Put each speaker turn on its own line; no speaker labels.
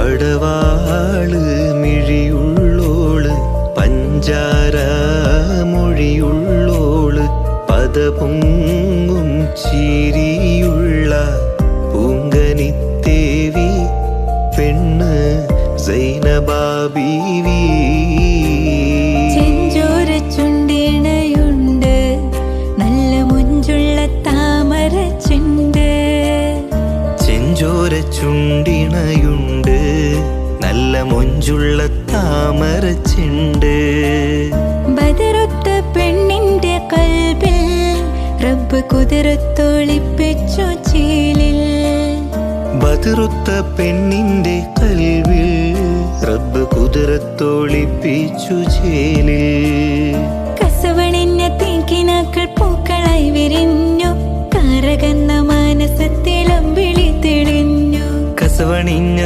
പടവാള് മിഴിയുള്ളോള് പഞ്ചാര മൊഴിയുള്ളോള് പദപൊങ്ങും ചിരിയുള്ള പൂങ്കനിത്തേവി പെണ്ണ് സൈനബാ ബീവി.
ചെഞ്ചോര ചുണ്ടിണയുണ്ട് നല്ല മുഞ്ചുള്ള താമര ചെണ്ട്.
ചെഞ്ചോര ചുണ്ടിണയുണ്ട് നല്ല മൊഞ്ചുള്ള താമര ചെണ്ട്.
ബദറുത്ത പെണ്ണിന്റെ കൽബിൽ റബ്ബ് കുതിരത്തൊളിപ്പിച്ചു ചേലിൽ.
ബദറുത്ത പെണ്ണിന്റെ കൽവിൽ റബ്ബ് കുതിരത്തൊളിപ്പിച്ചു ചേലിൽ.
കസവണിഞ്ഞ തീക്കിനാക്കൾ പൂക്കളായി വിരിഞ്ഞു കാരകന്ന മാനസത്തിലമ്പിളി തെളിഞ്ഞു.
കസവണിഞ്ഞ